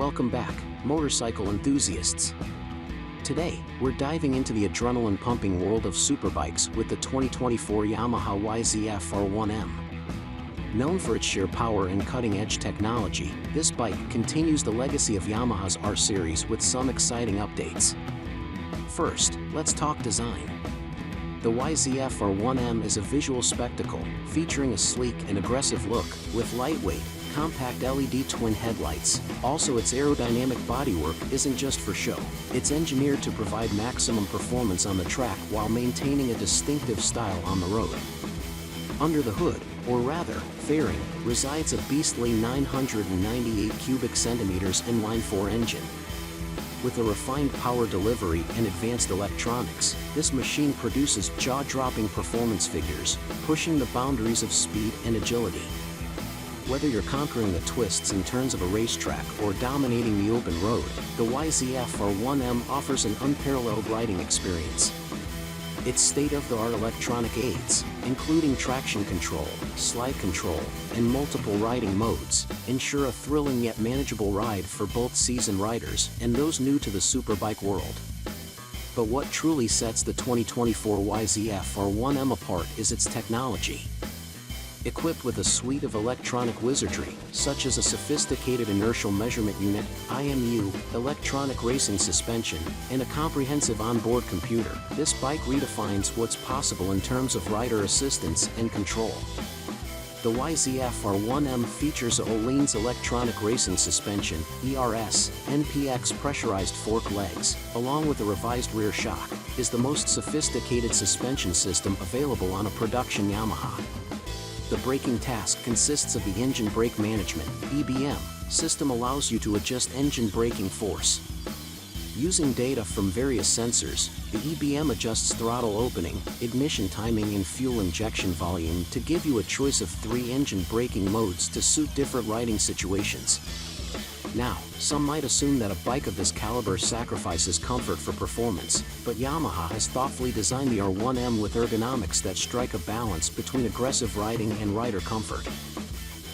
Welcome back, motorcycle enthusiasts. Today, we're diving into the adrenaline-pumping world of superbikes with the 2024 Yamaha YZF-R1M. Known for its sheer power and cutting-edge technology, this bike continues the legacy of Yamaha's R-Series with some exciting updates. First, let's talk design. The YZF-R1M is a visual spectacle, featuring a sleek and aggressive look, with lightweight, compact LED twin headlights. Also, its aerodynamic bodywork isn't just for show. It's engineered to provide maximum performance on the track while maintaining a distinctive style on the road. Under the hood, or rather, fairing, resides a beastly 998 cubic centimeters inline-4 engine. With a refined power delivery and advanced electronics, this machine produces jaw-dropping performance figures, pushing the boundaries of speed and agility. Whether you're conquering the twists and turns of a racetrack or dominating the open road, the YZF-R1M offers an unparalleled riding experience. Its state-of-the-art electronic aids, including traction control, slide control, and multiple riding modes, ensure a thrilling yet manageable ride for both seasoned riders and those new to the superbike world. But what truly sets the 2024 YZF-R1M apart is its technology. Equipped with a suite of electronic wizardry, such as a sophisticated inertial measurement unit, IMU, electronic racing suspension, and a comprehensive onboard computer, this bike redefines what's possible in terms of rider assistance and control. The YZF-R1M features Öhlins electronic racing suspension, ERS, NPX pressurized fork legs, along with a revised rear shock, is the most sophisticated suspension system available on a production Yamaha. The braking task consists of the engine brake management (EBM) system allows you to adjust engine braking force. Using data from various sensors, the EBM adjusts throttle opening, ignition timing and fuel injection volume to give you a choice of 3 engine braking modes to suit different riding situations. Now, some might assume that a bike of this caliber sacrifices comfort for performance, but Yamaha has thoughtfully designed the R1M with ergonomics that strike a balance between aggressive riding and rider comfort.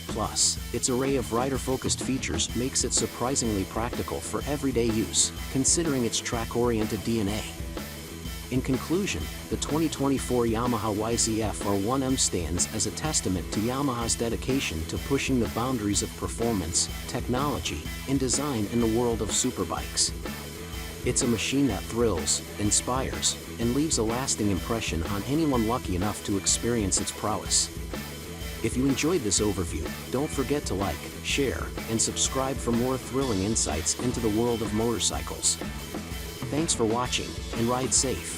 Plus, its array of rider-focused features makes it surprisingly practical for everyday use, considering its track-oriented DNA. In conclusion, the 2024 Yamaha YZF-R1M stands as a testament to Yamaha's dedication to pushing the boundaries of performance, technology, and design in the world of superbikes. It's a machine that thrills, inspires, and leaves a lasting impression on anyone lucky enough to experience its prowess. If you enjoyed this overview, don't forget to like, share, and subscribe for more thrilling insights into the world of motorcycles. Thanks for watching, and ride safe.